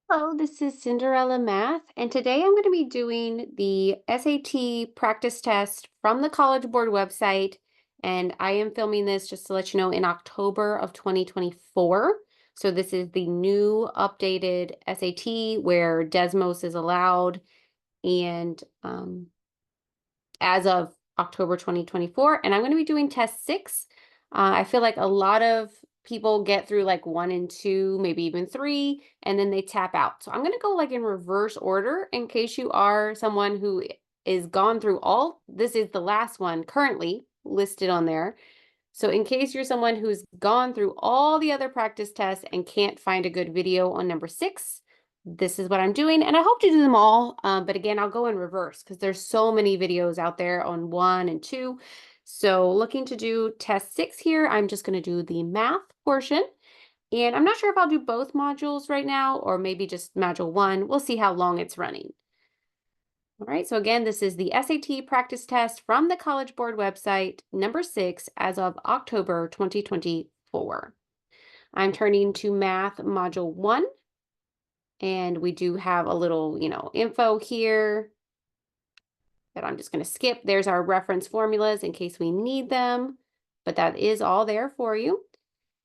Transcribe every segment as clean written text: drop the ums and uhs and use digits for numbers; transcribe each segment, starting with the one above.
Hello, this is Cinderella Math, and today I'm going to be doing the SAT practice test from the College Board website. And I am filming this just to let you know in October of 2024. So this is the new updated SAT where Desmos is allowed. And as of October 2024, and I'm going to be doing test 6. I feel like a lot of people get through like 1 and 2, maybe even 3, and then they tap out. So I'm going to go like in reverse order in case you are someone who is gone through all. This is the last one currently listed on there. So in case you're someone who's gone through all the other practice tests and can't find a good video on number 6, this is what I'm doing. And I hope to do them all. But again, I'll go in reverse because there's so many videos out there on 1 and 2. So looking to do test 6 here, I'm just going to do the math portion. And I'm not sure if I'll do both modules right now or maybe just module 1. We'll see how long it's running. All right, so again, this is the SAT practice test from the College Board website, number 6, as of October 2024. I'm turning to Math Module 1, and we do have a little, info here that I'm just going to skip. There's our reference formulas in case we need them, but that is all there for you.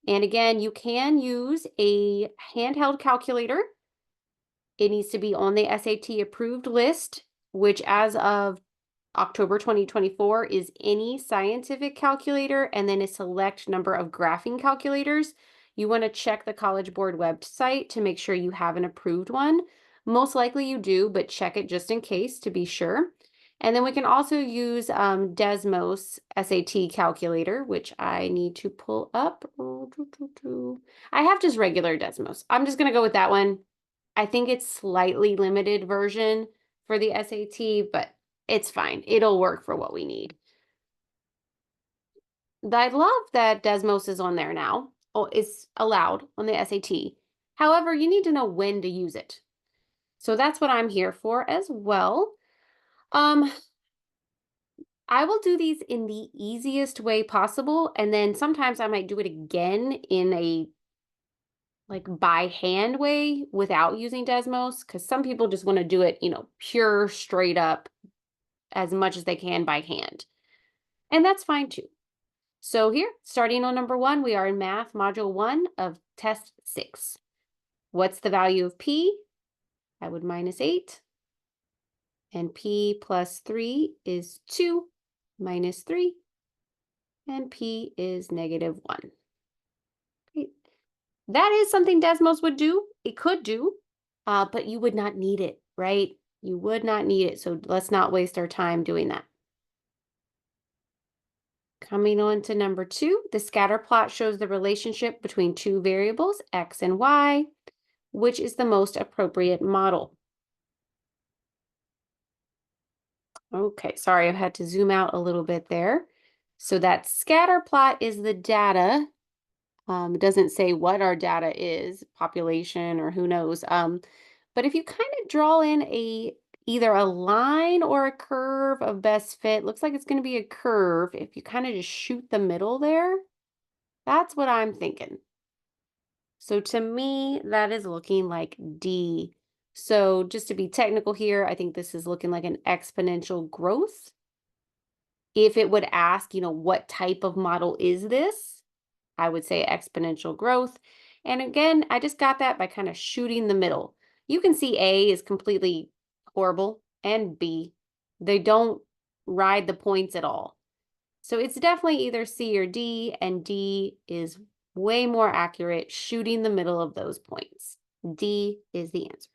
And again, you can use a handheld calculator. It needs to be on the SAT approved list, which as of October 2024 is any scientific calculator and then a select number of graphing calculators. You want to check the College Board website to make sure you have an approved one. Most likely you do, but check it just in case to be sure. And then we can also use Desmos SAT calculator, which I need to pull up. I have just regular Desmos. I'm just going to go with that one. I think it's slightly limited version for the SAT, but it's fine. It'll work for what we need. I love that Desmos is on there now. Oh, it's allowed on the SAT. However, you need to know when to use it. So that's what I'm here for as well. I will do these in the easiest way possible, and then sometimes I might do it again in a like by hand way without using Desmos, because some people just want to do it, pure straight up as much as they can by hand. And that's fine too. So here, starting on number 1, we are in Math Module 1 of Test 6. What's the value of P? I would minus 8. And P plus 3 is 2 minus 3. And P is negative 1. Okay. That is something Desmos would do. It could do, but you would not need it, right? You would not need it. So let's not waste our time doing that. Coming on to number 2, the scatter plot shows the relationship between two variables, x and y. Which is the most appropriate model? Okay, sorry, I've had to zoom out a little bit there. So that scatter plot is the data. It doesn't say what our data is, population or who knows. But if you kind of draw in either a line or a curve of best fit, looks like it's going to be a curve. If you kind of just shoot the middle there, that's what I'm thinking. So to me, that is looking like D. So just to be technical here, I think this is looking like an exponential growth. If it would ask, what type of model is this? I would say exponential growth. And again, I just got that by kind of shooting the middle. You can see A is completely horrible and B, they don't ride the points at all. So it's definitely either C or D, and D is way more accurate, shooting the middle of those points. D is the answer.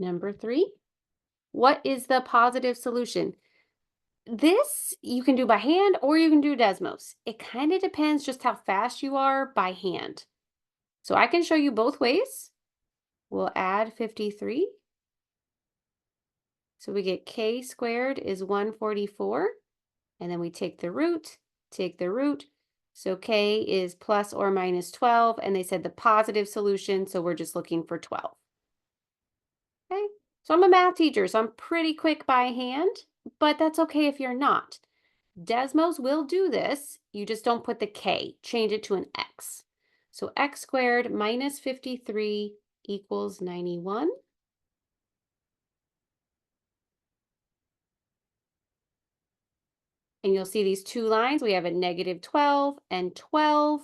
Number 3, what is the positive solution? This you can do by hand or you can do Desmos. It kind of depends just how fast you are by hand. So I can show you both ways. We'll add 53. So we get k squared is 144. And then we take the root. So k is plus or minus 12. And they said the positive solution, so we're just looking for 12. Okay, so I'm a math teacher, so I'm pretty quick by hand, but that's okay if you're not. Desmos will do this. You just don't put the k, change it to an x. So x squared minus 53 equals 91. And you'll see these two lines. We have a negative 12 and 12,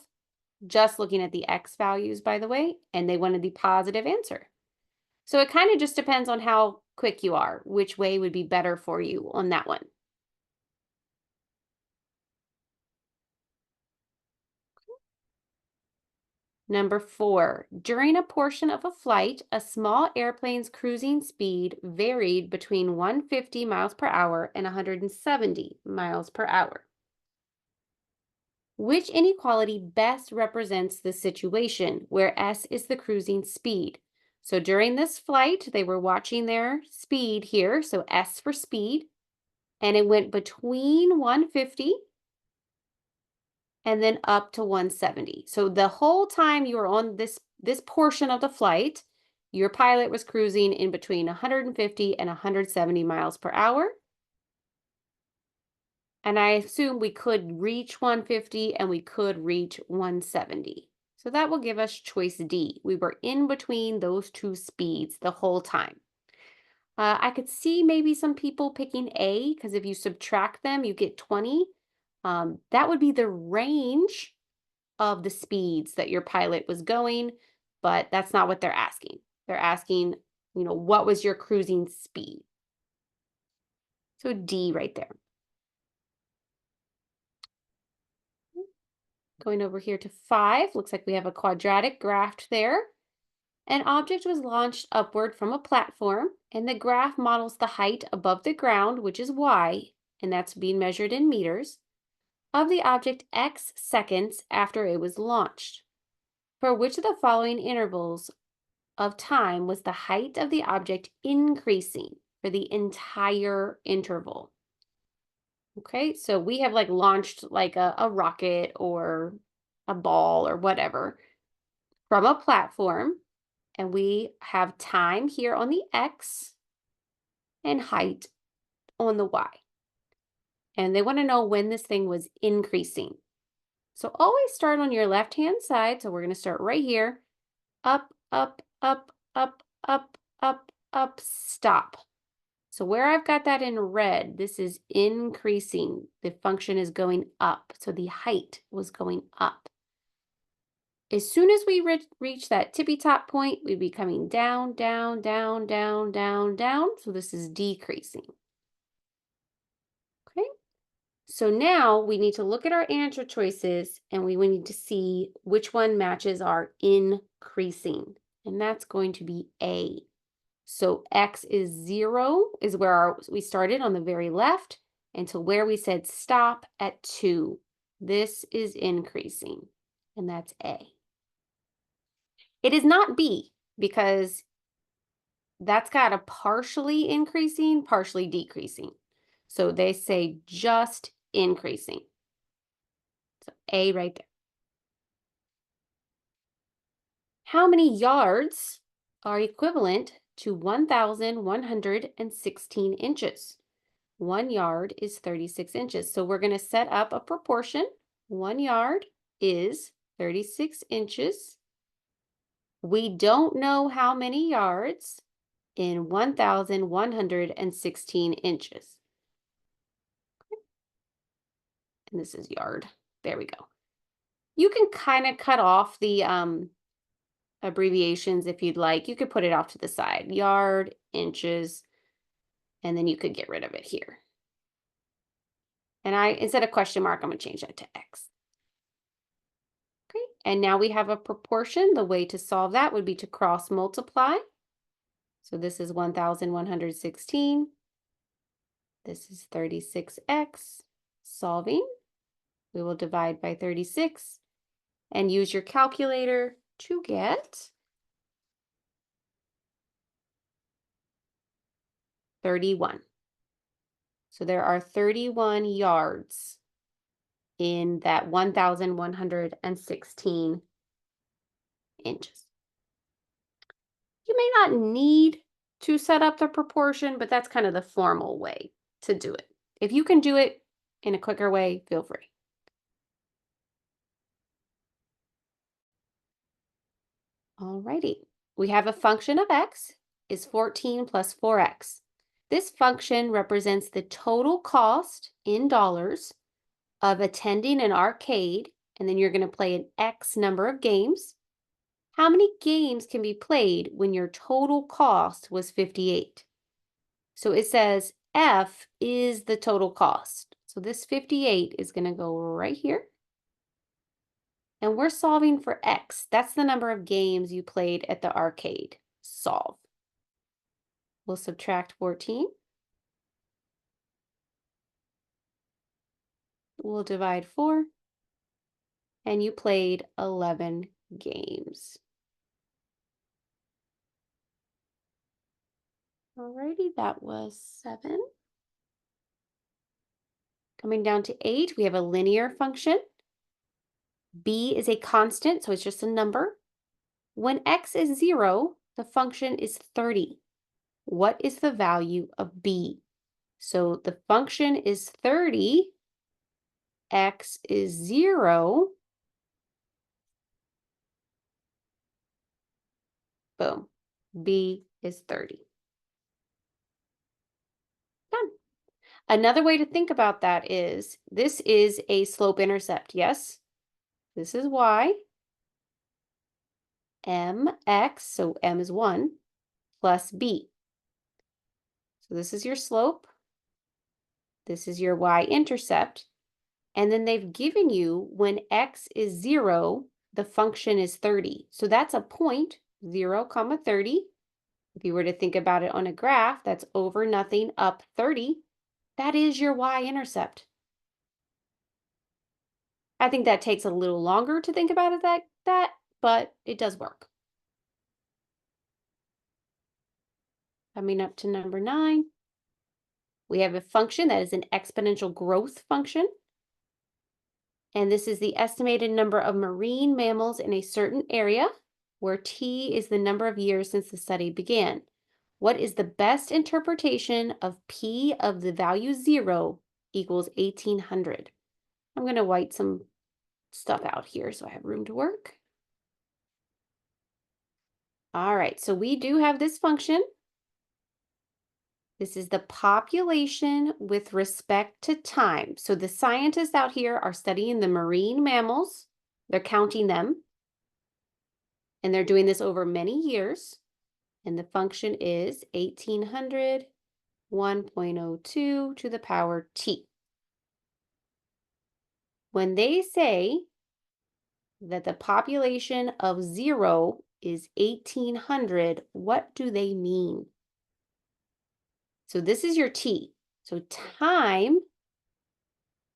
just looking at the x values, by the way, and they wanted the positive answer. So it kind of just depends on how quick you are, which way would be better for you on that one. Number 4, during a portion of a flight, a small airplane's cruising speed varied between 150 miles per hour and 170 miles per hour. Which inequality best represents the situation where s is the cruising speed? So during this flight, they were watching their speed here, so s for speed, and it went between 150 and then up to 170. So the whole time you were on this portion of the flight, your pilot was cruising in between 150 and 170 miles per hour. And I assume we could reach 150 and we could reach 170. So that will give us choice D. We were in between those two speeds the whole time. I could see maybe some people picking A because if you subtract them, you get 20. That would be the range of the speeds that your pilot was going, but that's not what they're asking. They're asking, what was your cruising speed? So D right there. Going over here to 5, looks like we have a quadratic graph there. An object was launched upward from a platform, and the graph models the height above the ground, which is y, and that's being measured in meters, of the object x seconds after it was launched. For which of the following intervals of time was the height of the object increasing for the entire interval? Okay, so we have like launched like a rocket or a ball or whatever from a platform, and we have time here on the x and height on the y. And they want to know when this thing was increasing. So always start on your left-hand side. So we're going to start right here. Up, up, up, up, up, up, up, stop. So where I've got that in red, this is increasing. The function is going up. So the height was going up. As soon as we reach that tippy top point, we'd be coming down, down, down, down, down, down. So this is decreasing. Okay. So now we need to look at our answer choices and we need to see which one matches our increasing. And that's going to be A. So x is 0 is where we started on the very left until where we said stop at 2. This is increasing, and that's A. It is not B because that's got a partially increasing, partially decreasing. So they say just increasing. So A right there. How many yards are equivalent to 1,116 inches? 1 yard is 36 inches. So we're going to set up a proportion. 1 yard is 36 inches. We don't know how many yards in 1,116 inches. And this is yard. There we go. You can kind of cut off the abbreviations if you'd like. You could put it off to the side. Yard, inches, and then you could get rid of it here. And instead of question mark, I'm going to change that to X. Okay, and now we have a proportion. The way to solve that would be to cross multiply. So this is 1,116. This is 36x. Solving. We will divide by 36 and use your calculator to get 31. So there are 31 yards in that 1,116 inches. You may not need to set up the proportion, but that's kind of the formal way to do it. If you can do it in a quicker way, feel free. Alrighty. We have a function of x is 14 plus 4x. This function represents the total cost in dollars of attending an arcade, and then you're going to play an X number of games. How many games can be played when your total cost was 58? So it says F is the total cost. So this 58 is going to go right here. And we're solving for X. That's the number of games you played at the arcade. Solve. We'll subtract 14. We'll divide 4. And you played 11 games. Alrighty, that was 7. Coming down to 8, we have a linear function. B is a constant, so it's just a number. When x is 0, the function is 30. What is the value of b? So the function is 30, x is 0. Boom. B is 30. Done. Another way to think about that is, this is a slope-intercept, yes? This is y. Mx, so m is 1, plus b. So this is your slope. This is your y-intercept. And then they've given you when x is 0, the function is 30. So that's a point, 0, 30. If you were to think about it on a graph, that's over nothing, up 30. That is your y-intercept. I think that takes a little longer to think about it like that, but it does work. Coming up to number 9, we have a function that is an exponential growth function. And this is the estimated number of marine mammals in a certain area, where T is the number of years since the study began. What is the best interpretation of P of the value 0 equals 1800? I'm going to white some stuff out here so I have room to work. All right, so we do have this function. This is the population with respect to time. So the scientists out here are studying the marine mammals. They're counting them. And they're doing this over many years. And the function is 1800, 1.02 to the power t. When they say that the population of 0 is 1800, what do they mean? So this is your t. So time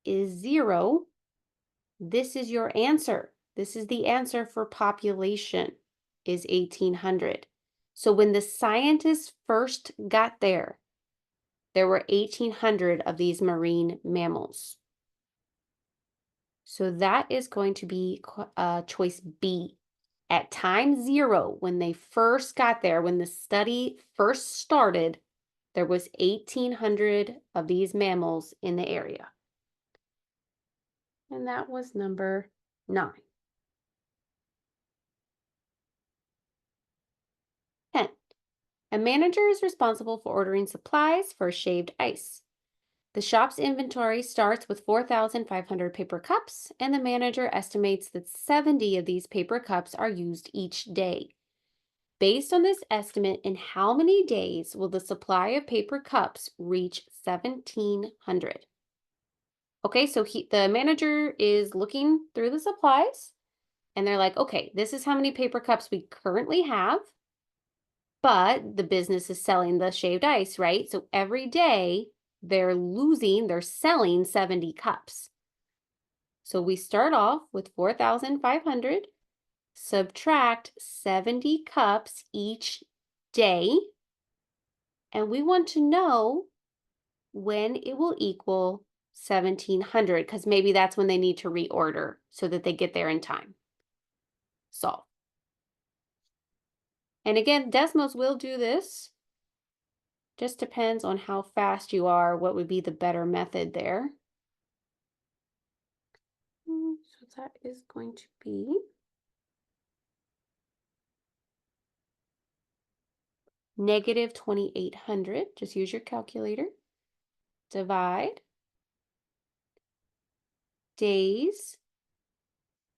is 0. This is your answer. This is the answer for population, is 1800. So when the scientists first got there were 1800 of these marine mammals. So that is going to be choice B. At time 0, when they first got there, when the study first started, there was 1800 of these mammals in the area. And that was number 9. 10. A manager is responsible for ordering supplies for shaved ice. The shop's inventory starts with 4,500 paper cups, and the manager estimates that 70 of these paper cups are used each day. Based on this estimate, in how many days will the supply of paper cups reach 1,700? Okay, so the manager is looking through the supplies, and they're like, okay, this is how many paper cups we currently have. But the business is selling the shaved ice, right? So every day they're selling 70 cups. So we start off with 4,500, subtract 70 cups each day, and we want to know when it will equal 1,700, because maybe that's when they need to reorder so that they get there in time. Solve. And again, Desmos will do this. Just depends on how fast you are, what would be the better method there. So that is going to be negative 2,800. Just use your calculator. Divide. Days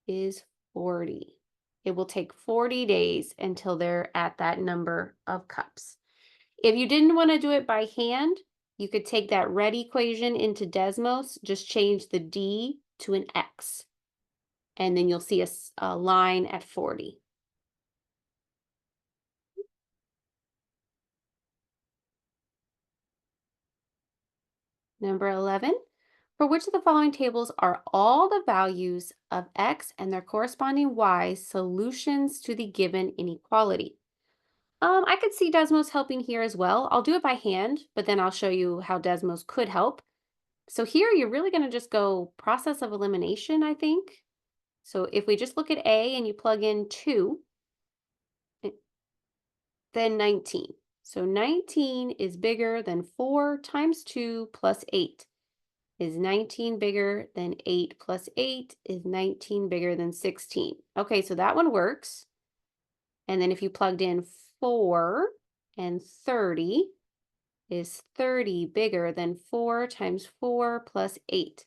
is 40. It will take 40 days until they're at that number of cups. If you didn't want to do it by hand, you could take that red equation into Desmos, just change the D to an X, and then you'll see a line at 40. Number 11, for which of the following tables are all the values of X and their corresponding Y solutions to the given inequality? I could see Desmos helping here as well. I'll do it by hand, but then I'll show you how Desmos could help. So here you're really going to just go process of elimination, I think. So if we just look at A and you plug in 2, then 19. So 19 is bigger than 4 times 2 plus 8. Is 19 bigger than 8 plus 8? Is 19 bigger than 16? Okay, so that one works. And then if you plugged in 4 and 30, is 30 bigger than 4 times 4 plus 8?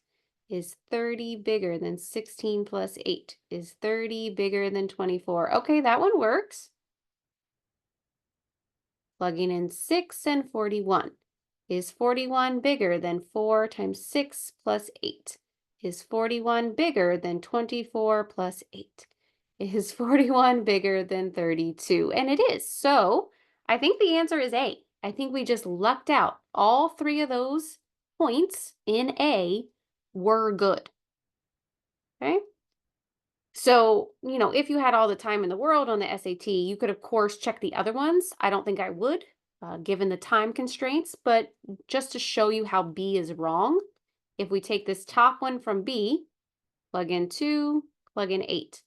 Is 30 bigger than 16 plus 8? Is 30 bigger than 24? Okay, that one works. Plugging in 6 and 41. Is 41 bigger than 4 times 6 plus 8? Is 41 bigger than 24 plus 8? Is 41 bigger than 32? And it is. So I think the answer is A. I think we just lucked out. All 3 of those points in A were good. Okay. So, if you had all the time in the world on the SAT, you could, of course, check the other ones. I don't think I would, given the time constraints, but just to show you how B is wrong, if we take this top one from B, plug in 2, plug in 8.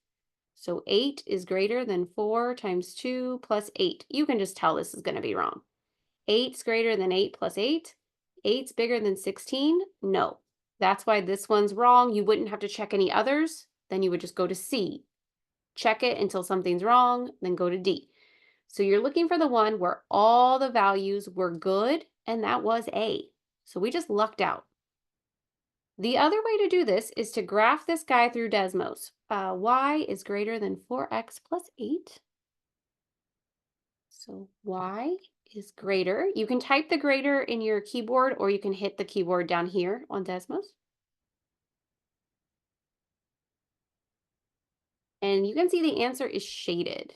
So 8 is greater than 4 times 2 plus 8. You can just tell this is going to be wrong. 8's greater than 8 plus 8. 8's bigger than 16? No. That's why this one's wrong. You wouldn't have to check any others. Then you would just go to C. Check it until something's wrong, then go to D. So you're looking for the one where all the values were good, and that was A. So we just lucked out. The other way to do this is to graph this guy through Desmos. Y is greater than 4x plus 8. So Y is greater. You can type the greater in your keyboard, or you can hit the keyboard down here on Desmos. And you can see the answer is shaded.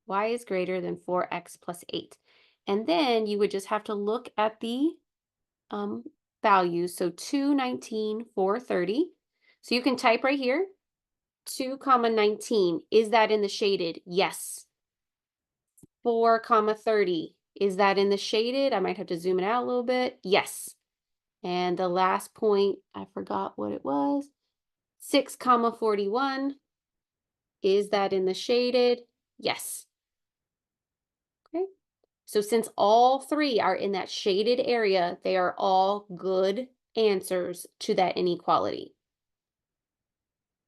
Y is greater than 4x plus 8. And then you would just have to look at the values. So 2, 19, 4, 30. So you can type right here, 2 comma 19. Is that in the shaded? Yes. 4 comma 30. Is that in the shaded? I might have to zoom it out a little bit. Yes. And the last point, I forgot what it was. 6 comma 41. Is that in the shaded? Yes. Okay. So since all 3 are in that shaded area, they are all good answers to that inequality.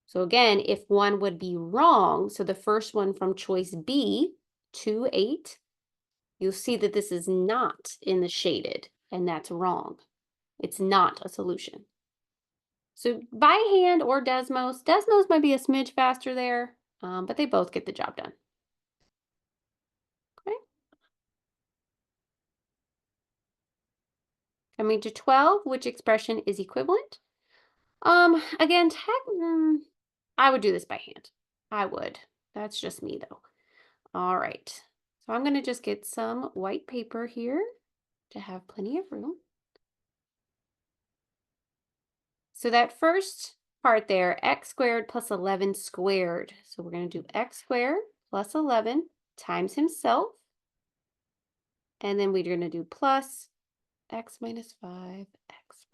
So again, if one would be wrong, so the first one from choice B, 2, 8, you'll see that this is not in the shaded, and that's wrong. It's not a solution. So by hand or Desmos, Desmos might be a smidge faster there, but they both get the job done. Okay. Coming to 12, which expression is equivalent? Again, I would do this by hand. I would. That's just me though. All right. So I'm going to just get some white paper here to have plenty of room. So that first part there, x squared plus 11 squared. So we're going to do x squared plus 11 times himself. And then we're going to do plus x minus 5, x.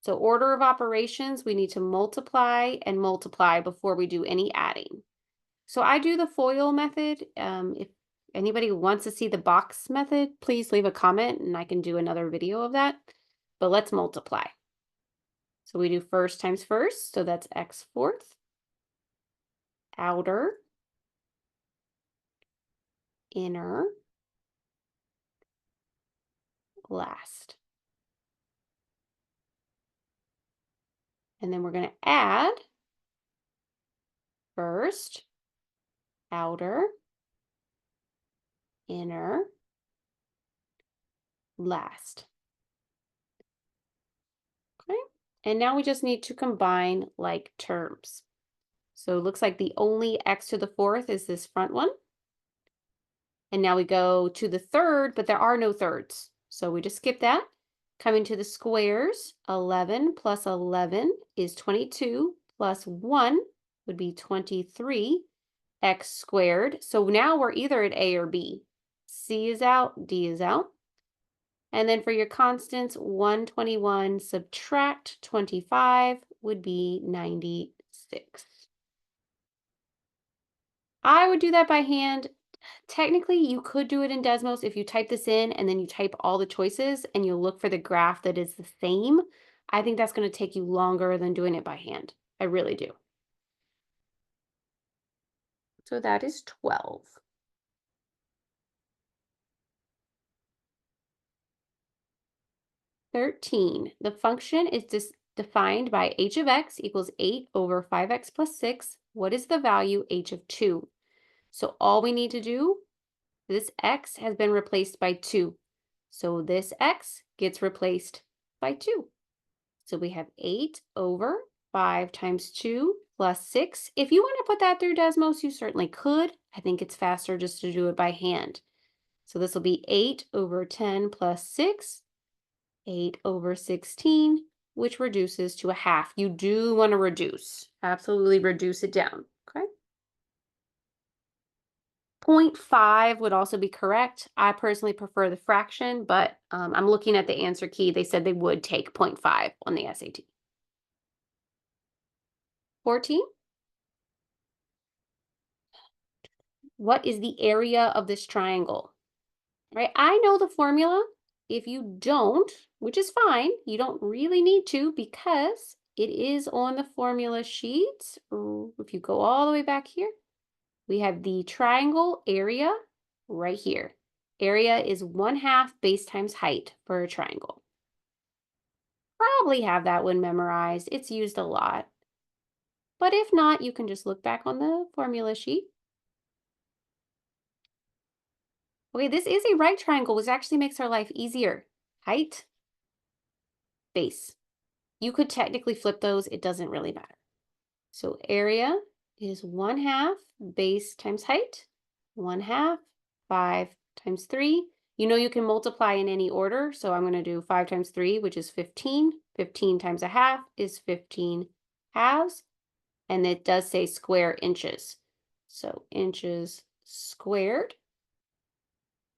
So order of operations, we need to multiply and multiply before we do any adding. So I do the FOIL method. If anybody wants to see the box method, please leave a comment and I can do another video of that. But let's multiply. So we do first times first, so that's x fourth, outer, inner, last. And then we're going to add first, outer, inner, last. Okay. And now we just need to combine like terms. So it looks like the only x to the fourth is this front one. And now we go to the third, but there are no thirds. So we just skip that. Coming to the squares, 11 plus 11 is 22, plus 1 would be 23, x squared. So now we're either at A or B. C is out, D is out. And then for your constants, 121 subtract 25 would be 96. I would do that by hand. Technically, you could do it in Desmos if you type this in and then you type all the choices and you look for the graph that is the same. I think that's going to take you longer than doing it by hand. I really do. So that is 12. 13. The function is defined by h of x equals 8 over 5x plus 6. What is the value h of 2? So all we need to do, this x has been replaced by 2. So this x gets replaced by 2. So we have 8 over 5 times 2 plus 6. If you want to put that through Desmos, you certainly could. I think it's faster just to do it by hand. So this will be 8 over 10 plus 6, 8 over 16, which reduces to a half. You do want to reduce. Absolutely reduce it down. Okay. 0.5 would also be correct. I personally prefer the fraction, but I'm looking at the answer key. They said they would take 0.5 on the SAT. 14. What is the area of this triangle? Right? I know the formula. If you don't, which is fine, you don't really need to because it is on the formula sheet. If you go all the way back here, we have the triangle area right here. Area is 1/2 base times height for a triangle. Probably have that one memorized. It's used a lot. But if not, you can just look back on the formula sheet. Okay, this is a right triangle, which actually makes our life easier. Height, base. You could technically flip those. It doesn't really matter. So area is 1/2 base times height, 1/2, 5 times 3. You know you can multiply in any order, so I'm going to do 5 times 3, which is 15. 15 times a half is 15 halves, and it does say square inches. So inches squared,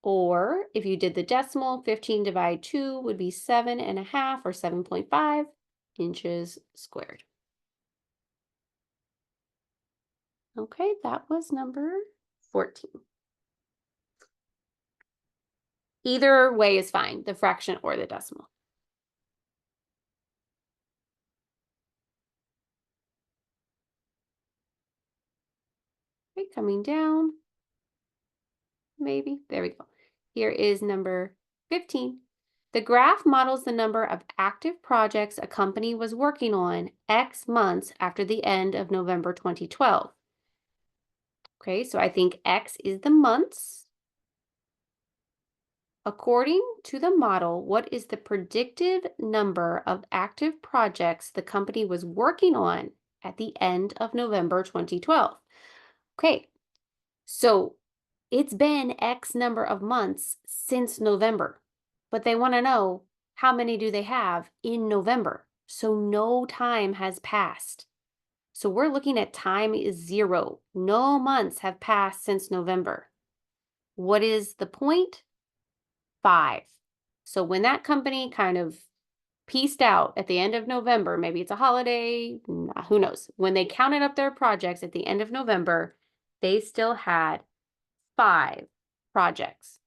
or if you did the decimal, 15 divided 2 would be 7.5 or 7.5 inches squared. Okay, that was number 14. Either way is fine, the fraction or the decimal. Okay, coming down, maybe. There we go. Here is number 15. The graph models the number of active projects a company was working on X months after the end of November 2012. Okay, so I think X is the months. According to the model, what is the predicted number of active projects the company was working on at the end of November 2012? Okay, so it's been X number of months since November, but they want to know how many do they have in November. So no time has passed. So we're looking at time is 0. No months have passed since November. What is the point? 5. So when that company kind of pieced out at the end of November, maybe it's a holiday, who knows? When they counted up their projects at the end of November, they still had 5 projects,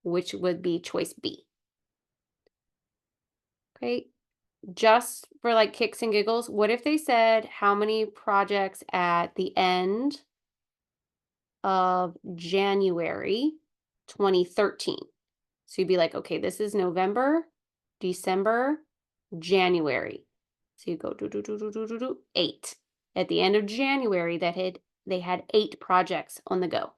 which would be choice B. Okay, just for like kicks and giggles, what if they said how many projects at the end of January 2013? So you'd be like, okay, this is November, December, January. So you go 8. At the end of January, they had 8 projects on the go.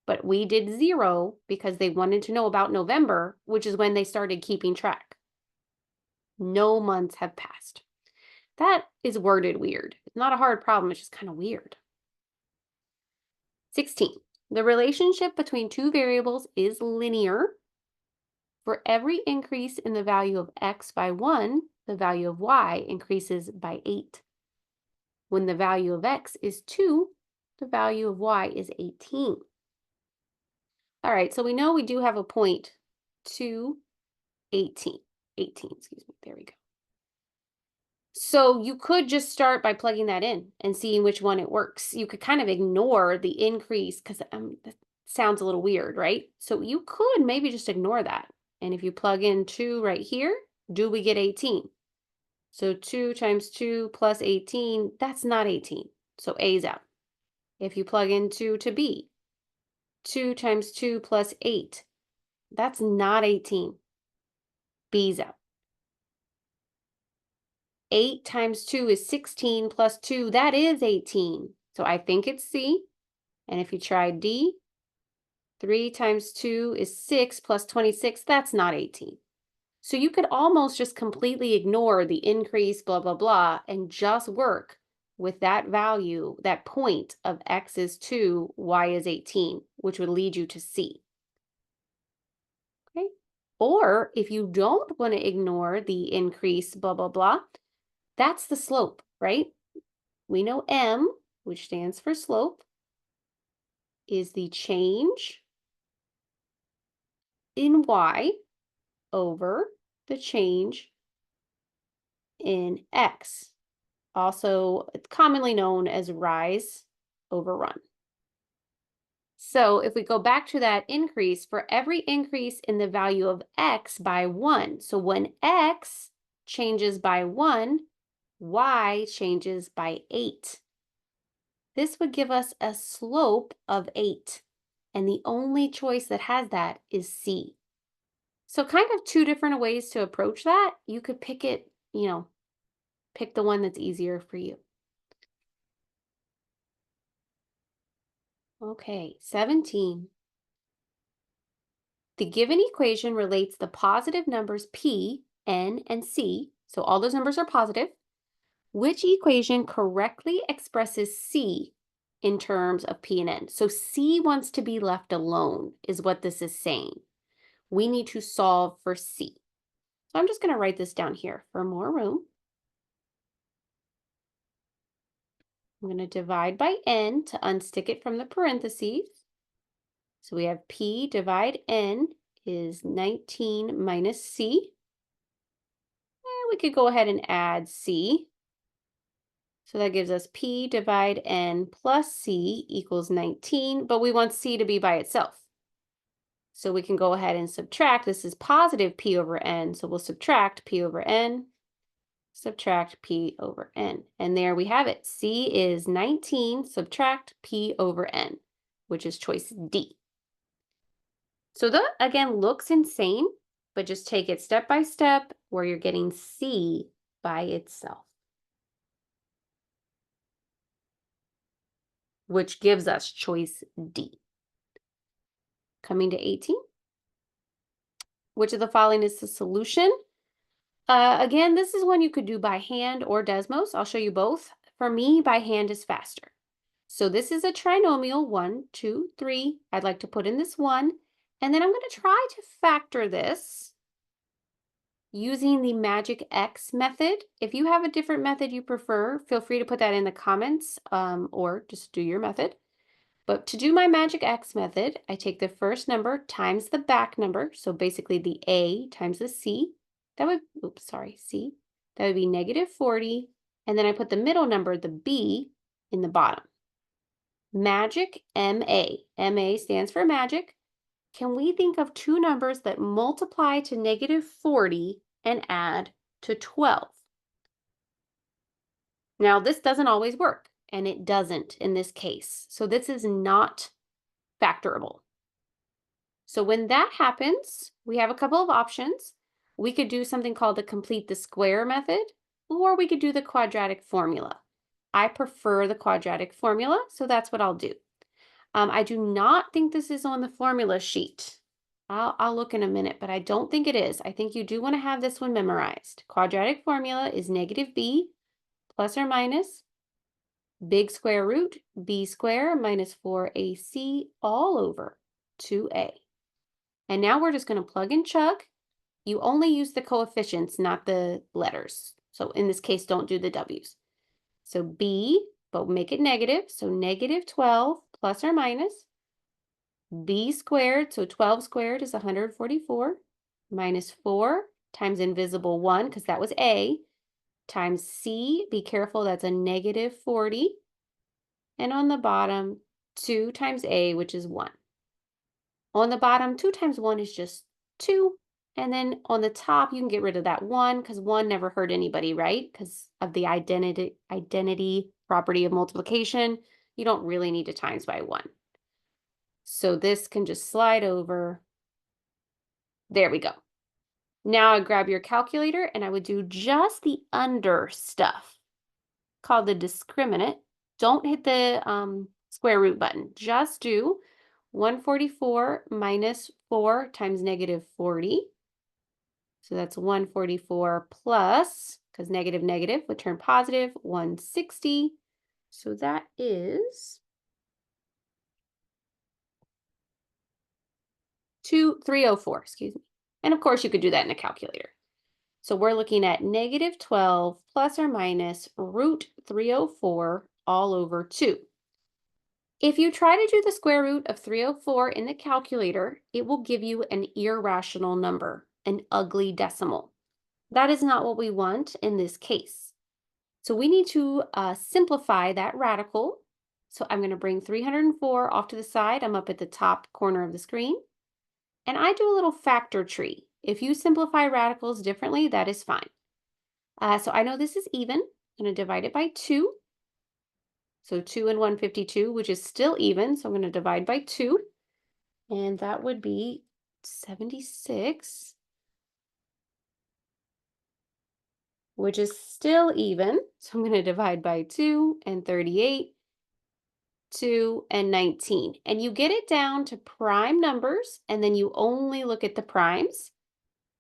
But we did 0 because they wanted to know about November, which is when they started keeping track. No months have passed. That is worded weird. It's not a hard problem, it's just kind of weird. 16. The relationship between two variables is linear. For every increase in the value of x by 1, the value of y increases by 8. When the value of x is 2, the value of y is 18. All right, so we know we do have a point 2, 18. 18, excuse me. There we go. So you could just start by plugging that in and seeing which one it works. You could kind of ignore the increase because that sounds a little weird, right? So you could maybe just ignore that. And if you plug in 2 right here, do we get 18? So 2 times 2 plus 18, that's not 18. So A's out. If you plug in 2 to B, 2 times 2 plus 8, that's not 18. B's out. 8 times 2 is 16 plus 2, that is 18. So I think it's C. And if you try D, 3 times 2 is 6 plus 26, that's not 18. So you could almost just completely ignore the increase, blah, blah, blah, and just work with that value, that point of x is 2, y is 18, which would lead you to C. Okay? Or if you don't want to ignore the increase, blah, blah, blah, that's the slope, right? We know M, which stands for slope, is the change in y over the change in x. Also, it's commonly known as rise over run. So if we go back to that increase, for every increase in the value of x by 1, so when x changes by 1, y changes by 8. This would give us a slope of 8. And the only choice that has that is C. So kind of 2 different ways to approach that. You could pick it, pick the one that's easier for you. Okay, 17. The given equation relates the positive numbers P, N, and C, so all those numbers are positive. Which equation correctly expresses C in terms of P and N? So C wants to be left alone, is what this is saying. We need to solve for C. So I'm just going to write this down here for more room. I'm going to divide by N to unstick it from the parentheses. So we have P divide N is 19 minus C. And we could go ahead and add C. So that gives us P divide N plus C equals 19, but we want C to be by itself. So we can go ahead and subtract. This is positive P over N, so we'll subtract P over N, subtract P over N. And there we have it. C is 19, subtract P over N, which is choice D. So that, again, looks insane, but just take it step by step where you're getting C by itself, which gives us choice D. Coming to 18. Which of the following is the solution? Again, this is one you could do by hand or Desmos. I'll show you both. For me, by hand is faster. So this is a trinomial, 1, 2, 3. I'd like to put in this 1. And then I'm going to try to factor this using the magic X method. If you have a different method you prefer, feel free to put that in the comments or just do your method. But to do my magic X method, I take the first number times the back number. So basically the A times the C. That would, C. That would be negative 40. And then I put the middle number, the B, in the bottom. Magic MA. MA stands for magic. Can we think of two numbers that multiply to negative 40 and add to 12? Now, this doesn't always work, and it doesn't in this case. So this is not factorable. So when that happens, we have a couple of options. We could do something called the complete the square method, or we could do the quadratic formula. I prefer the quadratic formula, so that's what I'll do. I do not think this is on the formula sheet. I'll look in a minute, but I don't think it is. I think you do want to have this one memorized. Quadratic formula is negative b plus or minus big square root b squared minus 4ac all over 2a. And now we're just going to plug and chug. You only use the coefficients, not the letters. So in this case, don't do the w's. So b, but make it negative. So negative 12 plus or minus b squared, so 12 squared is 144, minus 4 times invisible 1, because that was a, times c, be careful, that's a negative 40, and on the bottom, 2 times a, which is 1. On the bottom, 2 times 1 is just 2, and then on the top, you can get rid of that 1, because 1 never hurt anybody, right? Because of the identity property of multiplication, you don't really need to times by 1. So this can just slide over. There we go. Now I grab your calculator and I would do just the under stuff called the discriminant. Don't hit the square root button. Just do 144 minus 4 times negative 40. So that's 144 plus, because negative negative would turn positive, 160. So that is 304, excuse me. And of course, you could do that in a calculator. So we're looking at negative 12 plus or minus root 304 all over 2. If you try to do the square root of 304 in the calculator, it will give you an irrational number, an ugly decimal. That is not what we want in this case. So we need to simplify that radical. So I'm going to bring 304 off to the side. I'm up at the top corner of the screen. And I do a little factor tree. If you simplify radicals differently, that is fine. So I know this is even. I'm going to divide it by 2. So 2 and 152, which is still even. So I'm going to divide by 2. And that would be 76, which is still even. So I'm going to divide by 2 and 38, 2 and 19. And you get it down to prime numbers, and then you only look at the primes.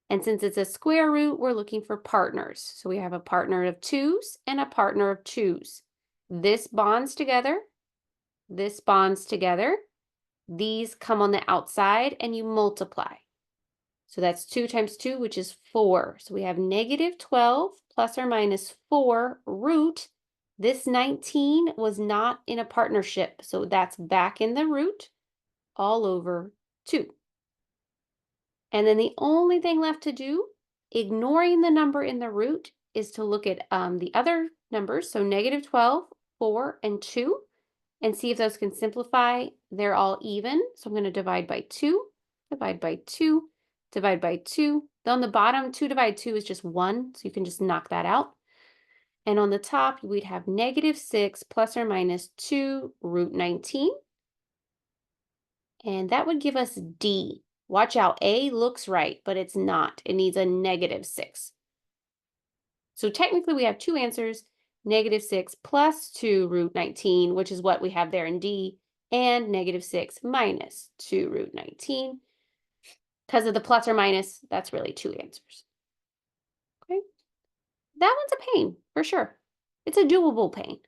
And since it's a square root, we're looking for partners. So we have a partner of 2's and a partner of 2's. This bonds together. This bonds together. These come on the outside and you multiply. So that's 2 times 2, which is 4. So we have negative 12 plus or minus 4 root. This 19 was not in a partnership. So that's back in the root all over 2. And then the only thing left to do, ignoring the number in the root, is to look at the other numbers. So negative 12, 4, and 2, and see if those can simplify. They're all even. So I'm going to divide by 2, divide by 2, divide by 2. Then on the bottom, 2 divided 2 is just 1. So you can just knock that out. And on the top, we'd have negative 6 plus or minus 2 root 19. And that would give us D. Watch out, A looks right, but it's not. It needs a negative 6. So technically we have two answers, negative 6 plus 2 root 19, which is what we have there in D, and negative 6 minus 2 root 19. Because of the plus or minus, that's really two answers. Okay, that one's a pain, for sure. It's a doable pain.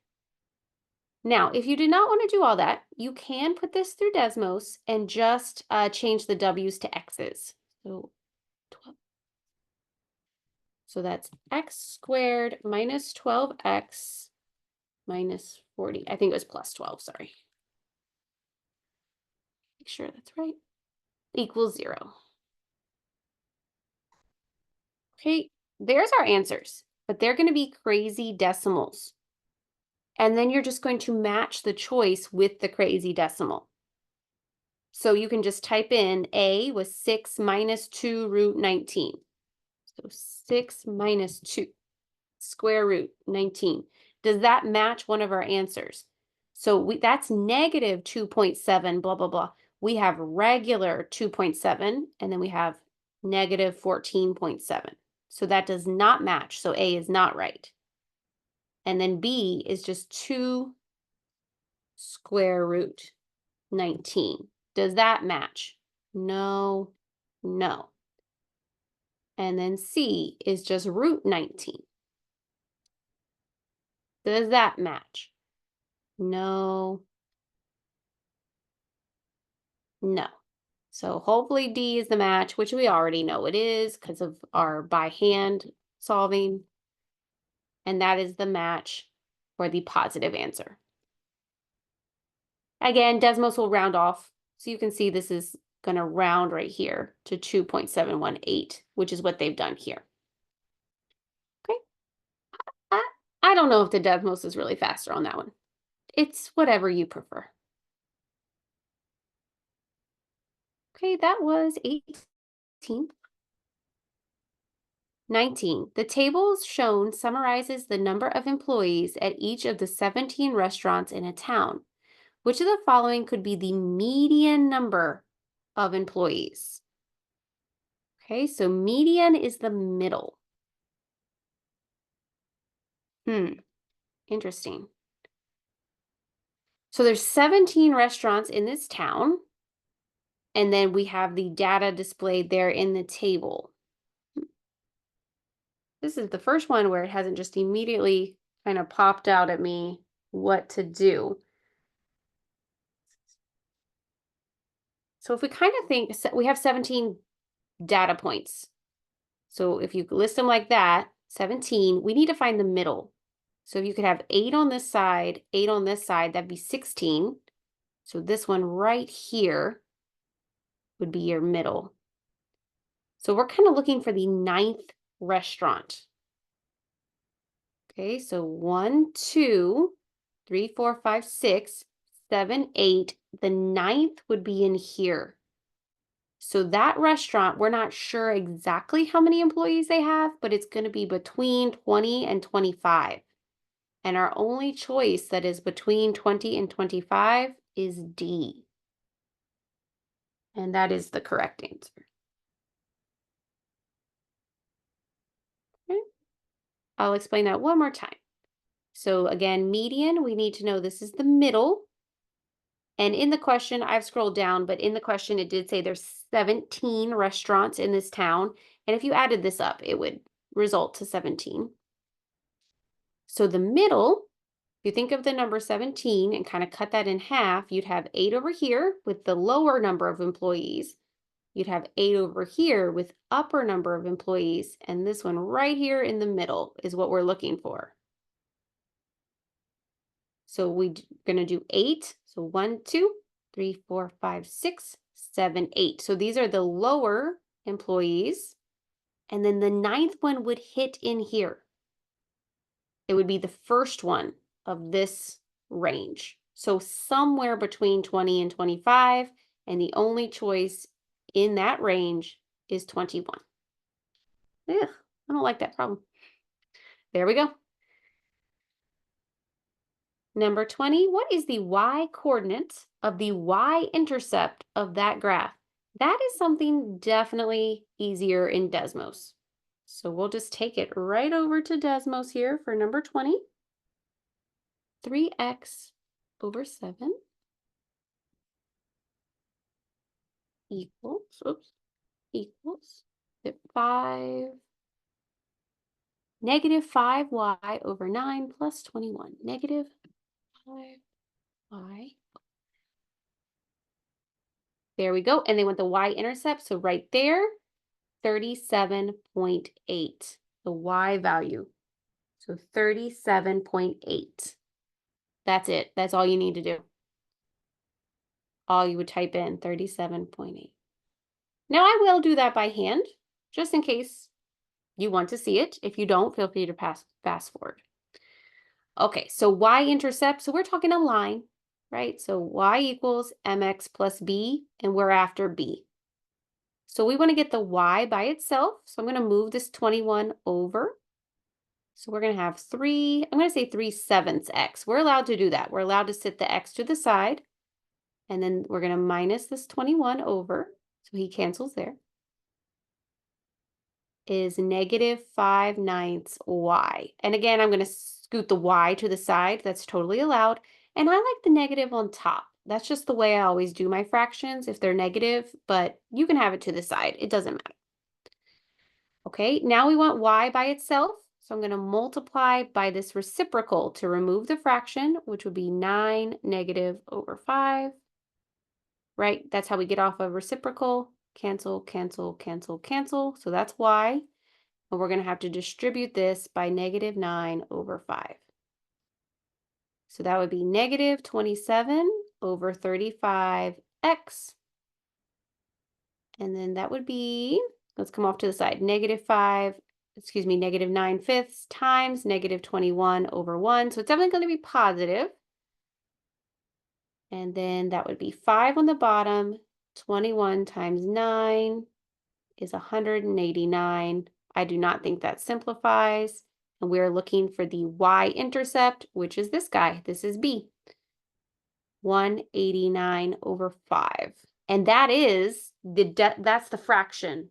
Now, if you did not want to do all that, you can put this through Desmos and just change the W's to X's. So, 12. So that's x squared minus 12x minus 40. I think it was plus 12, sorry. Make sure that's right. Equals 0. Okay, there's our answers, but they're going to be crazy decimals. And then you're just going to match the choice with the crazy decimal. So you can just type in A was 6 minus 2 root 19. So 6 minus 2, square root 19. Does that match one of our answers? So that's negative 2.7, blah, blah, blah. We have regular 2.7, and then we have negative 14.7. So that does not match. So A is not right. And then B is just 2 square root 19. Does that match? No, no. And then C is just root 19. Does that match? No, no. So hopefully D is the match, which we already know it is because of our by hand solving. And that is the match for the positive answer. Again, Desmos will round off. So you can see this is going to round right here to 2.718, which is what they've done here. Okay. I don't know if the Desmos is really faster on that one. It's whatever you prefer. Okay, that was 18. 19. The table shown summarizes the number of employees at each of the 17 restaurants in a town. Which of the following could be the median number of employees? Okay, so median is the middle. Interesting. So there's 17 restaurants in this town, and then we have the data displayed there in the table. This is the first one where it hasn't just immediately kind of popped out at me what to do. So if we kind of think, we have 17 data points. So if you list them like that, 17, we need to find the middle. So if you could have 8 on this side, 8 on this side, that'd be 16. So this one right here would be your middle. So we're kind of looking for the 9th restaurant. Okay, so 1, 2, 3, 4, 5, 6, 7, 8. The 9th would be in here. So that restaurant, we're not sure exactly how many employees they have, but it's going to be between 20 and 25. And our only choice that is between 20 and 25 is D. And that is the correct answer. Okay. I'll explain that one more time. So again, median, we need to know this is the middle. And in the question, I've scrolled down, but in the question, it did say there's 17 restaurants in this town. And if you added this up, it would result to 17. So the middle, if you think of the number 17 and kind of cut that in half, you'd have 8 over here with the lower number of employees. You'd have 8 over here with upper number of employees. And this one right here in the middle is what we're looking for. So we're going to do 8. So 1, 2, 3, 4, 5, 6, 7, 8. So these are the lower employees. And then the 9th one would hit in here. It would be the first one of this range. So somewhere between 20 and 25. And the only choice in that range is 21. Ugh, I don't like that problem. There we go. Number 20, what is the y-coordinate of the y-intercept of that graph? That is something definitely easier in Desmos. So we'll just take it right over to Desmos here for number 20. 3x over 7 equals 5, negative 5y over 9 plus 21. Negative 5y. There we go. And they want the y-intercept. So right there, 37.8, the y value. So 37.8. That's it. That's all you need to do. All you would type in, 37.8. Now I will do that by hand, just in case you want to see it. If you don't, feel free to fast forward. Okay, so y-intercept, so we're talking a line, right? So y equals mx plus b, and we're after b. So we want to get the y by itself. So I'm going to move this 21 over. So we're going to have 3, I'm going to say 3/7 x. We're allowed to do that. We're allowed to sit the x to the side. And then we're going to minus this 21 over. So he cancels there. Is negative 5/9 y. And again, I'm going to scoot the y to the side. That's totally allowed. And I like the negative on top. That's just the way I always do my fractions if they're negative, but you can have it to the side. It doesn't matter. Okay, now we want y by itself. So I'm going to multiply by this reciprocal to remove the fraction, which would be 9 negative over 5. Right? That's how we get off of reciprocal. Cancel, cancel, cancel, cancel. So that's y. And we're going to have to distribute this by negative 9 over 5. So that would be negative 27 over 35x. And then that would be, let's come off to the side, negative 9/5 times negative 21 over 1. So it's definitely going to be positive. And then that would be 5 on the bottom. 21 times 9 is 189. I do not think that simplifies. And we're looking for the y-intercept, which is this guy. This is b. 189 over 5. And that is that's the fraction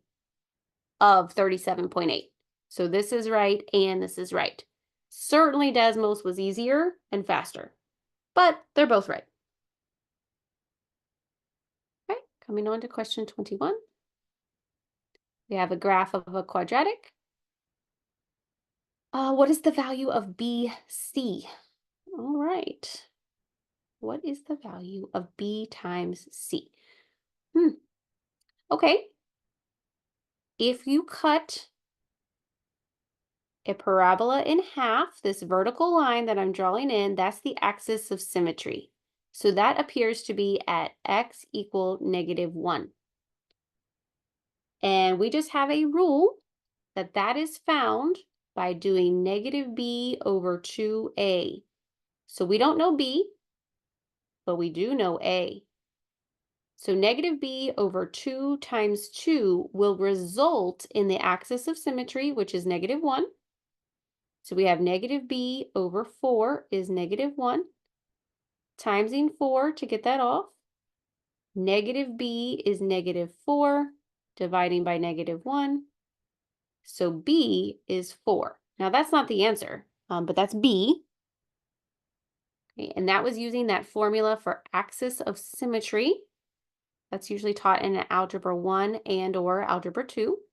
of 37.8. So this is right and this is right. Certainly Desmos was easier and faster, but they're both right. Okay, coming on to question 21. We have a graph of a quadratic. What is the value of BC? All right. What is the value of B times C? Okay. If you cut a parabola in half, this vertical line that I'm drawing in, that's the axis of symmetry. So that appears to be at x equal -1. And we just have a rule that is found by doing -b over 2a. So we don't know b, but we do know a. So -b over 2 times 2 will result in the axis of symmetry, which is -1. So we have -b over 4 is -1. Timesing 4 to get that off. -b is -4, dividing by -1. So b is 4. Now that's not the answer, but that's b. Okay, and that was using that formula for axis of symmetry. That's usually taught in Algebra 1 and or Algebra 2.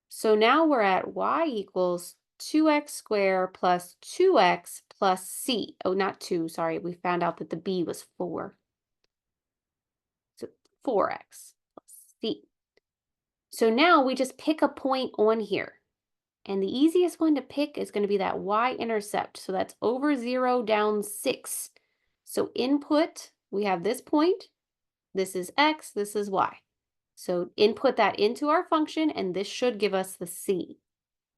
So now we're at y equals 2x squared plus 2x plus c. Oh, not 2, sorry. We found out that the b was 4. So 4x plus c. So now we just pick a point on here. And the easiest one to pick is going to be that y-intercept. So that's over 0 down 6. So input, we have this point. This is x, this is y. So input that into our function, and this should give us the c.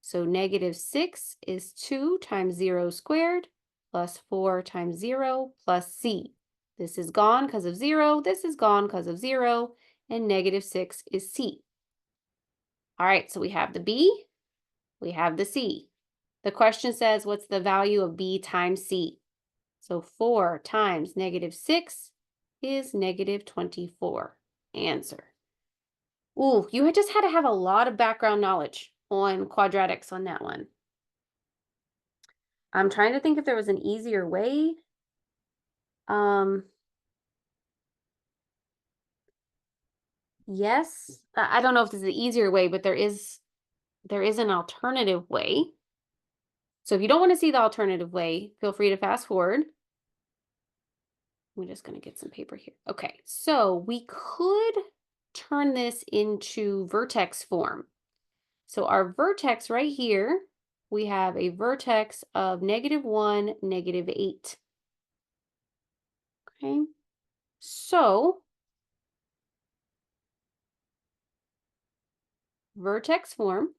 So -6 is 2 times 0 squared plus 4 times 0 plus c. This is gone because of 0. This is gone because of 0. And -6 is c. All right, so we have the b. We have the c. The question says, what's the value of b times c? So 4 times -6 is -24. Answer. Ooh, you just had to have a lot of background knowledge on quadratics on that one. I'm trying to think if there was an easier way. Yes, I don't know if this is the easier way, but there is an alternative way. So if you don't want to see the alternative way, feel free to fast forward. I'm just going to get some paper here. Okay, so we could turn this into vertex form. So our vertex right here, we have a vertex of -1, -8. Okay, so vertex form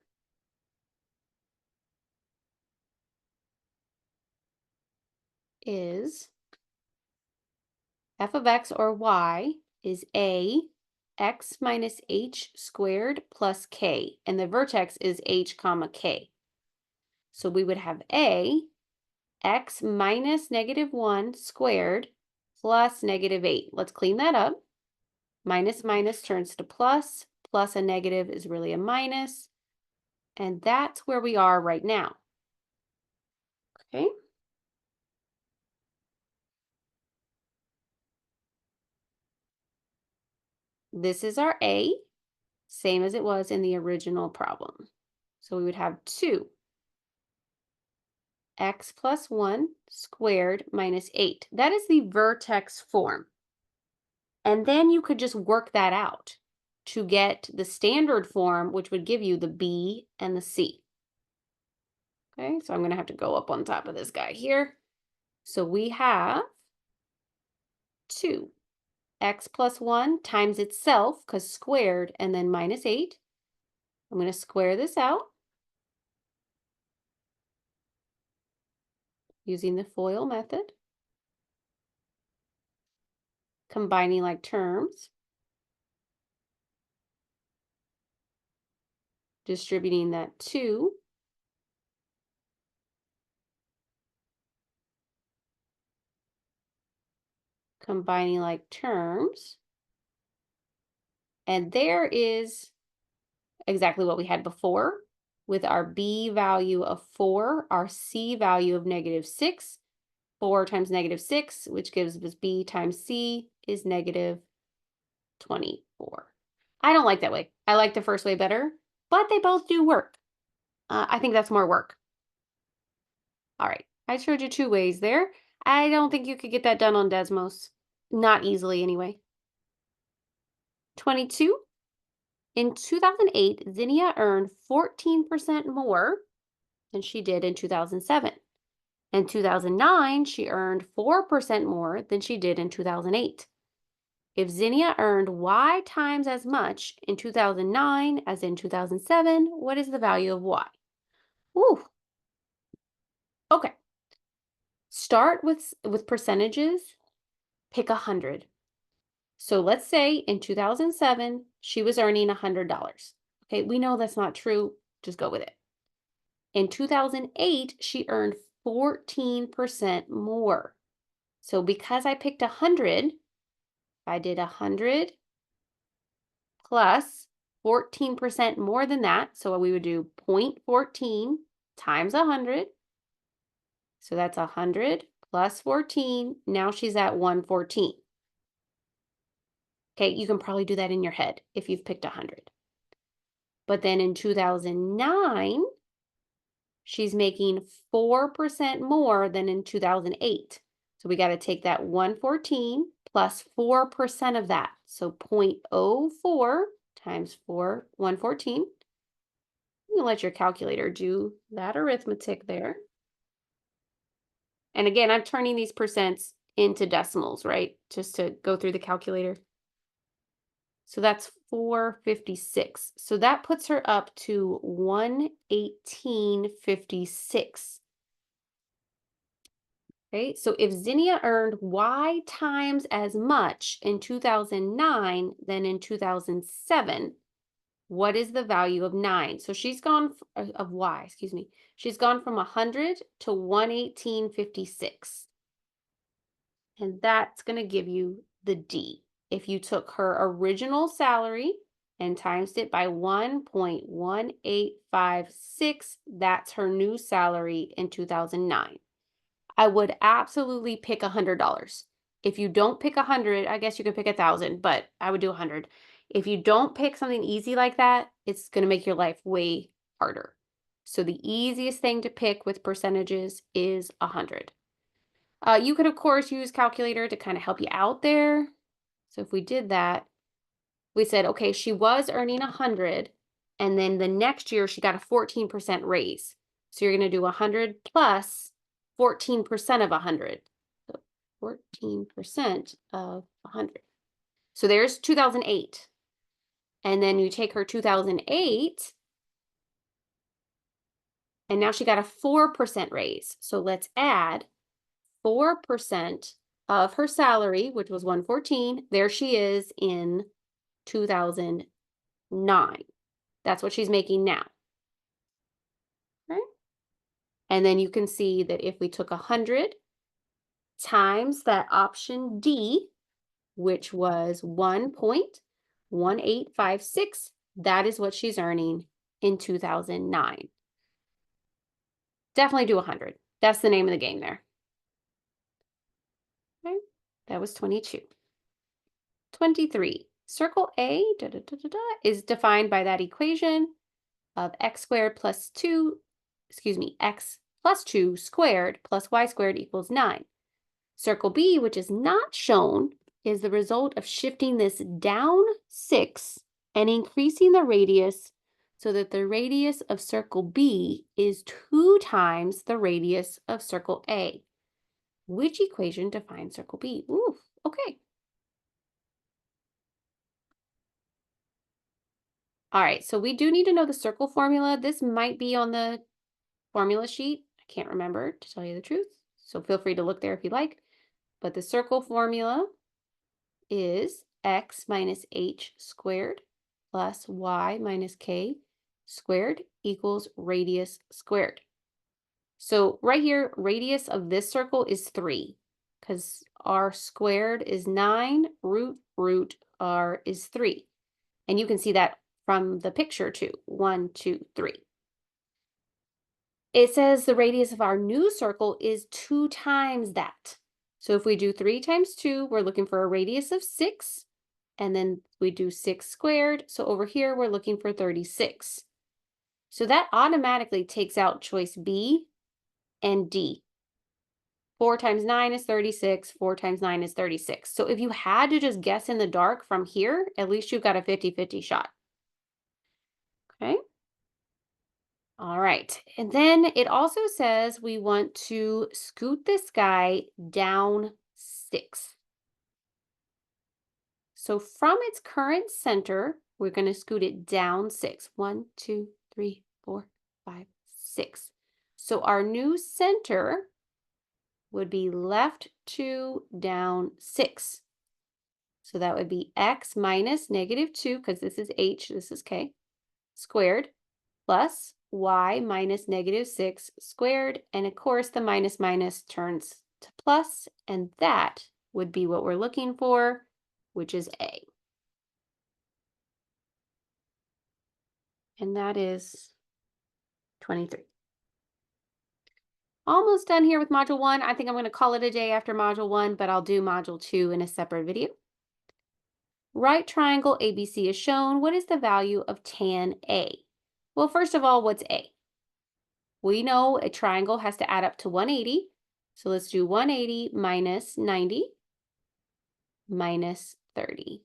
is f of x or y is a x minus h squared plus k, and the vertex is h comma k. So we would have a x minus -1 squared. plus -8. Let's clean that up. Minus minus turns to plus. Plus a negative is really a minus. And that's where we are right now. Okay. This is our A, same as it was in the original problem. So we would have 2 x plus 1 squared minus 8. That is the vertex form. And then you could just work that out to get the standard form, which would give you the B and the C. Okay, so I'm going to have to go up on top of this guy here. So we have 2 x plus 1 times itself, because squared, and then minus 8. I'm going to square this out using the FOIL method. Combining like terms. Distributing that 2. Combining like terms. And there is exactly what we had before with our B value of 4, our C value of -6. 4 times -6, which gives us B times C is -24. I don't like that way. I like the first way better, but they both do work. I think that's more work. All right, I showed you 2 ways there. I don't think you could get that done on Desmos. Not easily, anyway. 22. In 2008, Zinnia earned 14% more than she did in 2007. In 2009, she earned 4% more than she did in 2008. If Zinnia earned Y times as much in 2009 as in 2007, what is the value of Y? Ooh. Okay. Start with percentages. Pick 100. So let's say in 2007, she was earning $100. Okay, we know that's not true. Just go with it. In 2008, she earned 14% more. So because I picked 100, I did 100 plus 14% more than that. So we would do 0.14 times 100. So that's 100 plus 14. Now she's at 114. Okay, you can probably do that in your head if you've picked 100. But then in 2009, she's making 4% more than in 2008. So we got to take that 114 plus 4% of that. So 0.04 times 114. You can let your calculator do that arithmetic there. And again, I'm turning these percents into decimals, right? Just to go through the calculator. So that's 456. So that puts her up to 118.56. Okay, so if Zinnia earned Y times as much in 2009 than in 2007, what is the value of 9? So she's gone of Y, excuse me. She's gone from 100 to 118.56. And that's going to give you the D. If you took her original salary and times it by 1.1856, that's her new salary in 2009. I would absolutely pick $100. If you don't pick 100, I guess you could pick 1,000, but I would do 100. If you don't pick something easy like that, it's going to make your life way harder. So the easiest thing to pick with percentages is 100. You could, of course, use calculator to kind of help you out there. So if we did that, we said, okay, she was earning 100, and then the next year she got a 14% raise. So you're going to do 100 plus 14% of 100. So 14% of 100. So there's 2008. And then you take her 2008, and now she got a 4% raise. So let's add 4% of her salary, which was 114. There she is in 2009. That's what she's making now. Right? And then you can see that if we took 100 times that option D, which was 1.1856. That is what she's earning in 2009. Definitely do 100. That's the name of the game there. Okay, that was 22. 23. Circle A is defined by that equation of x squared plus 2, x plus 2 squared plus y squared equals 9. Circle B, which is not shown, is the result of shifting this down 6 and increasing the radius so that the radius of circle B is 2 times the radius of circle A. Which equation defines circle B? Ooh, okay. All right, so we do need to know the circle formula. This might be on the formula sheet. I can't remember, to tell you the truth. So feel free to look there if you like. But the circle formula is x minus h squared plus y minus k squared equals radius squared. So right here, radius of this circle is 3 because r squared is 9, root r is 3. And you can see that from the picture too. 1, 2, 3. It says the radius of our new circle is 2 times that. So if we do 3 times 2, we're looking for a radius of 6. And then we do 6 squared. So over here, we're looking for 36. So that automatically takes out choice B and D. 4 times 9 is 36. 4 times 9 is 36. So if you had to just guess in the dark from here, at least you've got a 50-50 shot. Okay. All right. And then it also says we want to scoot this guy down 6. So from its current center, we're going to scoot it down 6. 1, 2, 3, 4, 5, 6. So our new center would be left 2 down 6. So that would be x minus -2, because this is h, this is k, squared, plus y minus -6 squared. And of course, the minus minus turns to plus, and that would be what we're looking for, which is A. And that is 23. Almost done here with module 1. I think I'm going to call it a day after module 1, but I'll do module 2 in a separate video. Right triangle ABC is shown. What is the value of tan A? Well, first of all, what's A? We know a triangle has to add up to 180. So let's do 180 minus 90 minus 30.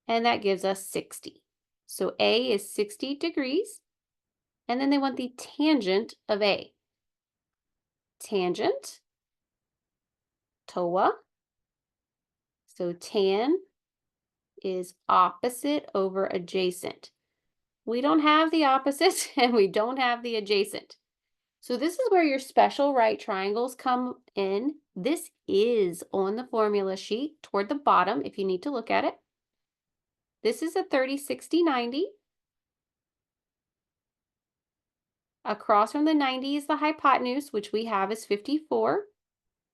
And that gives us 60. So A is 60 degrees. And then they want the tangent of A. Tangent, TOA. So tan is opposite over adjacent. We don't have the opposite and we don't have the adjacent. So this is where your special right triangles come in. This is on the formula sheet toward the bottom if you need to look at it. This is a 30, 60, 90. Across from the 90 is the hypotenuse, which we have is 54.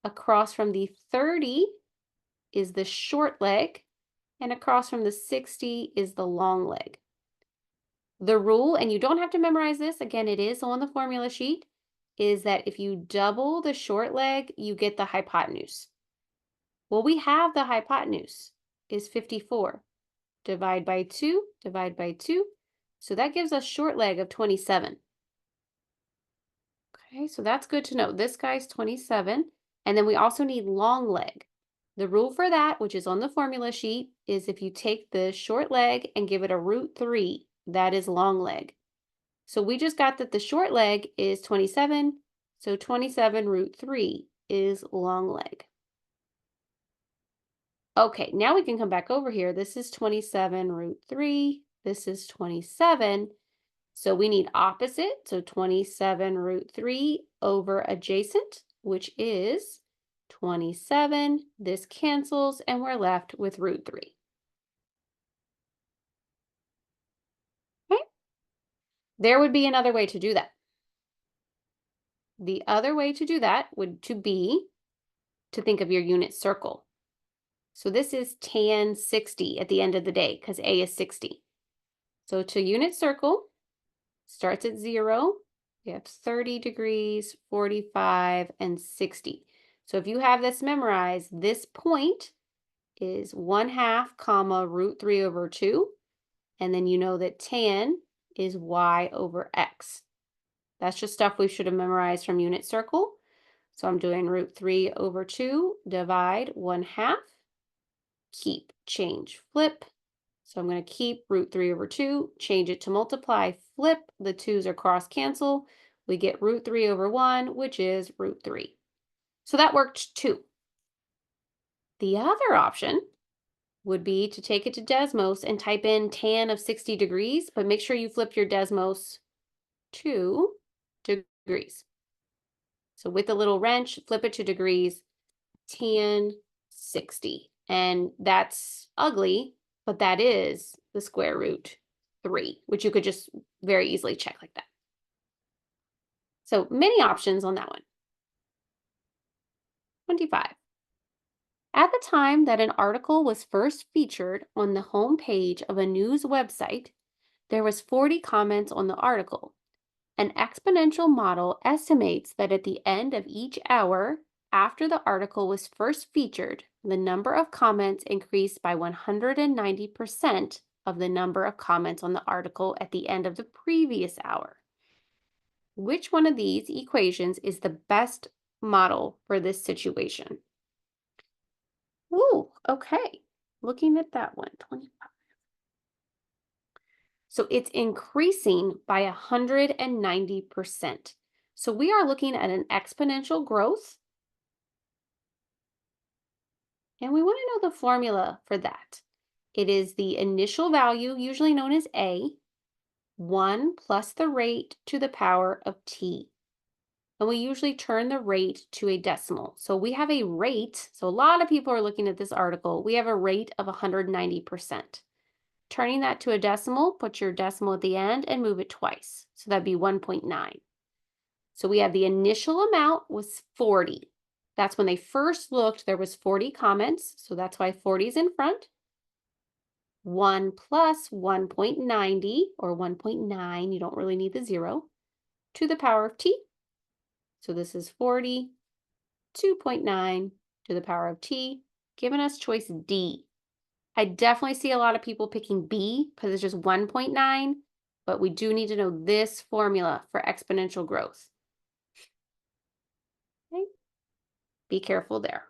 Across from the 30 is the short leg, and across from the 60 is the long leg. The rule, and you don't have to memorize this, again, it is on the formula sheet, is that if you double the short leg, you get the hypotenuse. Well, we have the hypotenuse is 54. Divide by 2, divide by 2. So that gives us short leg of 27. Okay, so that's good to know. This guy's 27. And then we also need long leg. The rule for that, which is on the formula sheet, is if you take the short leg and give it a √3, that is long leg. So we just got that the short leg is 27. So 27 √3 is long leg. Okay, now we can come back over here. This is 27 √3. This is 27. So we need opposite. So 27 √3 over adjacent, which is 27. This cancels, and we're left with √3. Okay. There would be another way to do that. The other way to do that would to be to think of your unit circle. So this is tan 60 at the end of the day because A is 60. So to unit circle, starts at 0. We have 30 degrees, 45, and 60. So if you have this memorized, this point is 1/2 comma √3 over 2. And then you know that tan is y over x. That's just stuff we should have memorized from unit circle. So I'm doing √3 over 2, divide 1/2, keep, change, flip. So I'm going to keep √3 over 2, change it to multiply, flip. The 2's are cross cancel. We get √3 over 1, which is √3. So that worked too. The other option would be to take it to Desmos and type in tan of 60 degrees, but make sure you flip your Desmos to degrees. So with a little wrench, flip it to degrees, tan 60. And that's ugly, but that is the square root 3, which you could just very easily check like that. So many options on that one. 25. At the time that an article was first featured on the home page of a news website, there was 40 comments on the article. An exponential model estimates that at the end of each hour after the article was first featured, the number of comments increased by 190% of the number of comments on the article at the end of the previous hour. Which one of these equations is the best model for this situation? Ooh, okay. Looking at that one, 25. So it's increasing by 190%. So we are looking at an exponential growth. And we want to know the formula for that. It is the initial value, usually known as A, 1 plus the rate to the power of t. And we usually turn the rate to a decimal. So we have a rate. So a lot of people are looking at this article. We have a rate of 190%. Turning that to a decimal, put your decimal at the end and move it twice. So that'd be 1.9. So we have the initial amount was 40. That's when they first looked, there was 40 comments. So that's why 40 is in front. 1 plus 1.90 or 1.9, you don't really need the 0, to the power of t. So this is 40, 2.9 to the power of t, giving us choice D. I definitely see a lot of people picking B because it's just 1.9, but we do need to know this formula for exponential growth. Okay. Be careful there.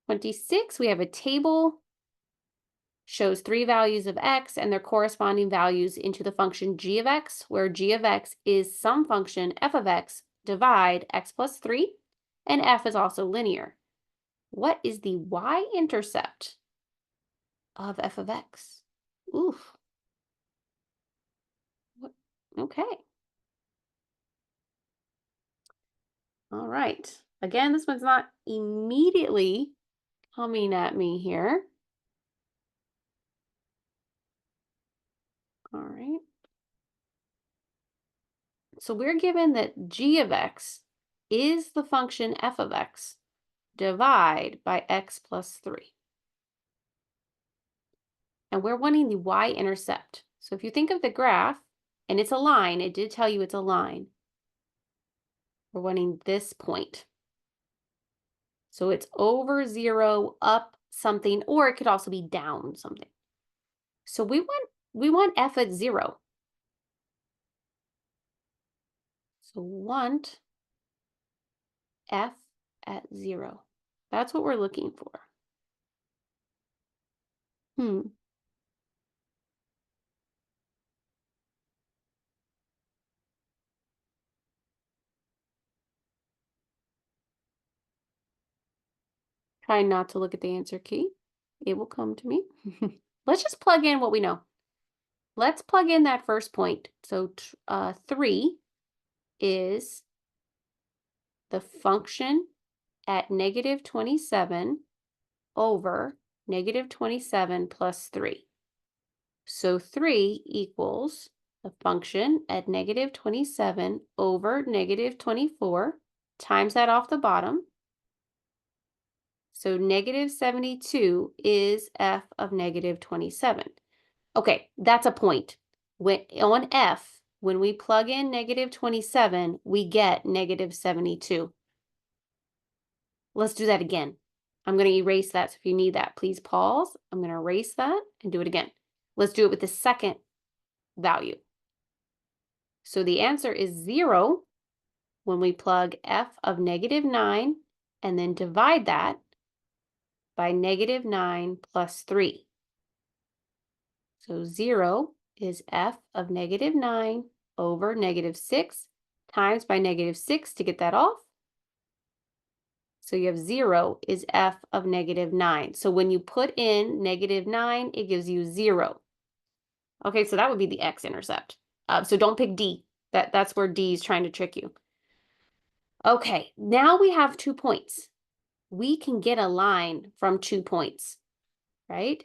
26, we have a table, shows 3 values of x and their corresponding values into the function g of x, where g of x is some function f of x, divide x plus 3, and f is also linear. What is the y-intercept of f of x? Oof. What? Okay. All right. Again, this one's not immediately coming at me here. All right. So we're given that g of x is the function f of x, divide by x plus 3. And we're wanting the y-intercept. So if you think of the graph, and it's a line, it did tell you it's a line. We're wanting this point. So it's over 0, up something, or it could also be down something. So we want f at 0. So want f at 0. That's what we're looking for. Try not to look at the answer key. It will come to me. Let's just plug in what we know. Let's plug in that first point. So 3 is the function at -27 over -27 plus 3. So 3 equals the function at -27 over -24 times that off the bottom. So negative 72 is f of negative 27. Okay, that's a point. On f, when we plug in negative 27, we get negative 72. Let's do that again. I'm going to erase that, so if you need that, please pause. I'm going to erase that and do it again. Let's do it with the second value. So the answer is 0 when we plug f of negative 9 and then divide that by negative 9 plus 3. So 0 is f of negative 9 over negative 6 times by negative 6 to get that off. So you have 0 is f of negative 9. So when you put in negative 9, it gives you 0. Okay, so that would be the x-intercept. So don't pick D. That's where D is trying to trick you. Okay, now we have 2 points. We can get a line from 2 points, right?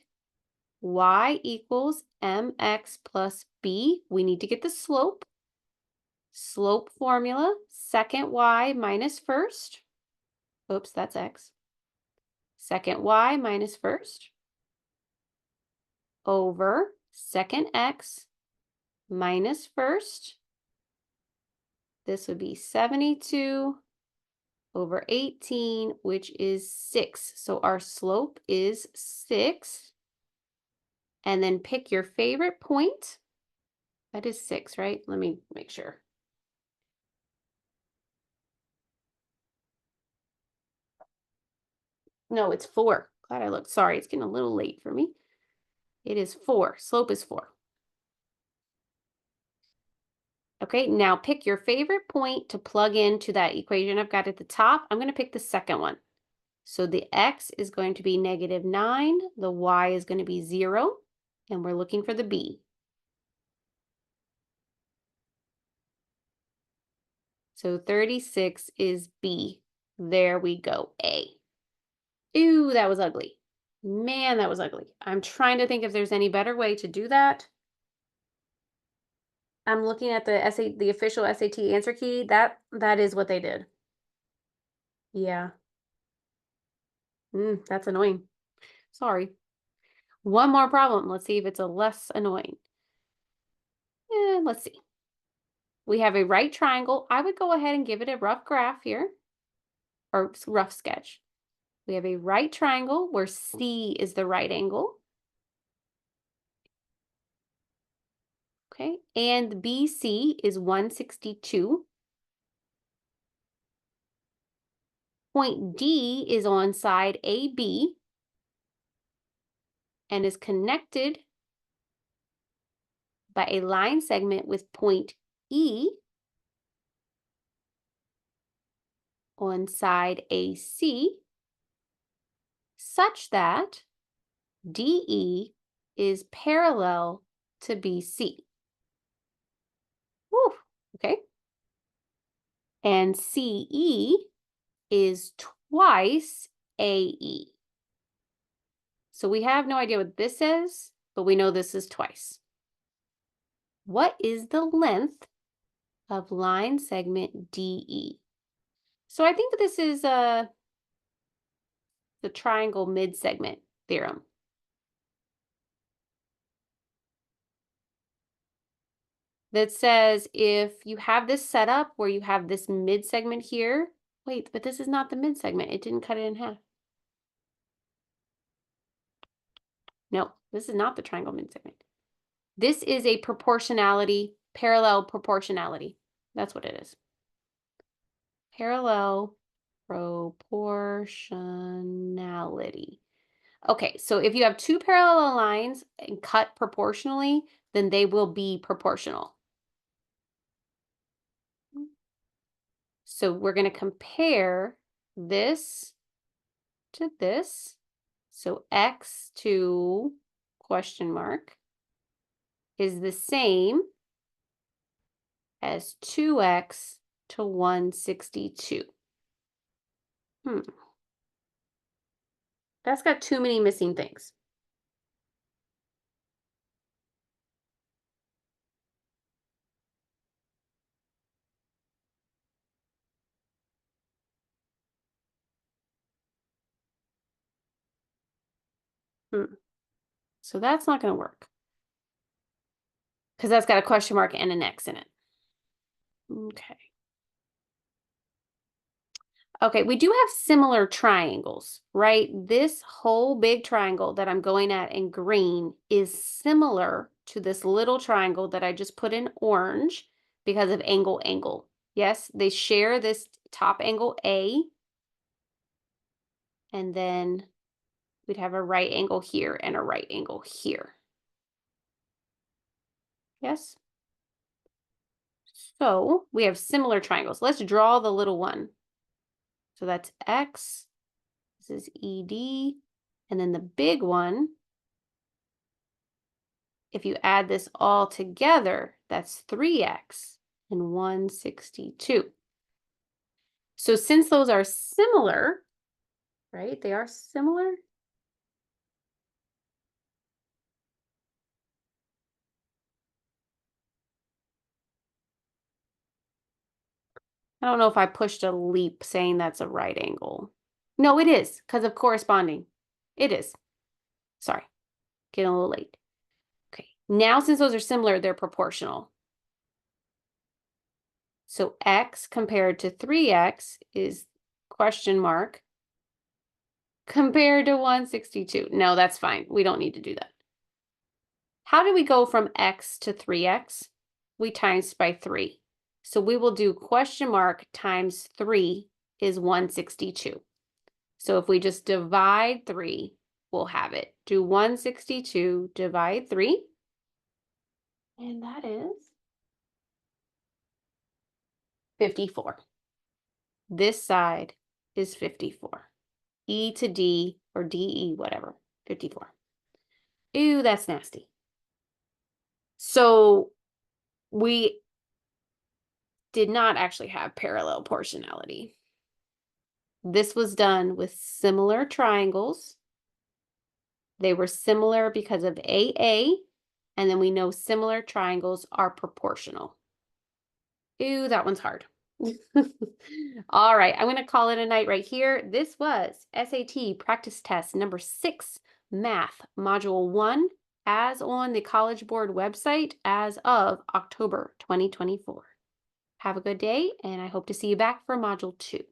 Y equals mx plus b. We need to get the slope. Slope formula, second y minus first. Oops, that's x. Second y minus first over second x minus first. This would be 72 over 18, which is 6. So our slope is 6. And then pick your favorite point. That is 6, right? Let me make sure. No, it's 4. Glad I looked. Sorry, it's getting a little late for me. It is 4. Slope is 4. Okay, now pick your favorite point to plug into that equation I've got at the top. I'm going to pick the second one. So the x is going to be negative 9. The y is going to be 0. And we're looking for the b. So 36 is b. There we go, A. Ew, that was ugly. Man, that was ugly. I'm trying to think if there's any better way to do that. I'm looking at the official SAT answer key. That is what they did. Yeah. That's annoying. Sorry. One more problem. Let's see if it's a less annoying. Let's see. We have a right triangle. I would go ahead and give it a rough graph here, or rough sketch. We have a right triangle where C is the right angle. Okay, and BC is 162. Point D is on side AB and is connected by a line segment with point E on side AC, such that DE is parallel to BC. Whew, okay. And CE is twice AE. So we have no idea what this is, but we know this is twice. What is the length of line segment DE? So I think this is the triangle mid-segment theorem. That says if you have this setup where you have this mid-segment here, wait, but this is not the mid-segment. It didn't cut it in half. No, this is not the triangle mid-segment. This is a proportionality, parallel proportionality. That's what it is. Parallel proportionality. Okay, so if you have two parallel lines and cut proportionally, then they will be proportional. So we're going to compare this to this. So x to question mark is the same as 2x to 162. That's got too many missing things. So that's not going to work because that's got a question mark and an X in it. Okay. Okay, we do have similar triangles, right? This whole big triangle that I'm going at in green is similar to this little triangle that I just put in orange because of angle. Yes, they share this top angle A, and then we'd have a right angle here and a right angle here. Yes? So we have similar triangles. Let's draw the little one. So that's X, this is ED, and then the big one, if you add this all together, that's 3x and 162. So since those are similar, right? They are similar. I don't know if I pushed a leap saying that's a right angle. No, it is because of corresponding. It is. Sorry, getting a little late. Okay, now since those are similar, they're proportional. So x compared to 3x is question mark compared to 162. No, that's fine. We don't need to do that. How do we go from x to 3x? We times by 3. So we will do question mark times 3 is 162. So if we just divide 3, we'll have it. Do 162 divide 3. And that is 54. This side is 54. E to D or DE, whatever, 54. Ew, that's nasty. So we did not actually have parallel portionality. This was done with similar triangles. They were similar because of AA, and then we know similar triangles are proportional. Ew, that one's hard. All right, I'm going to call it a night right here. This was SAT practice test number 6, math, module 1, as on the College Board website as of October 2024. Have a good day, and I hope to see you back for module 2.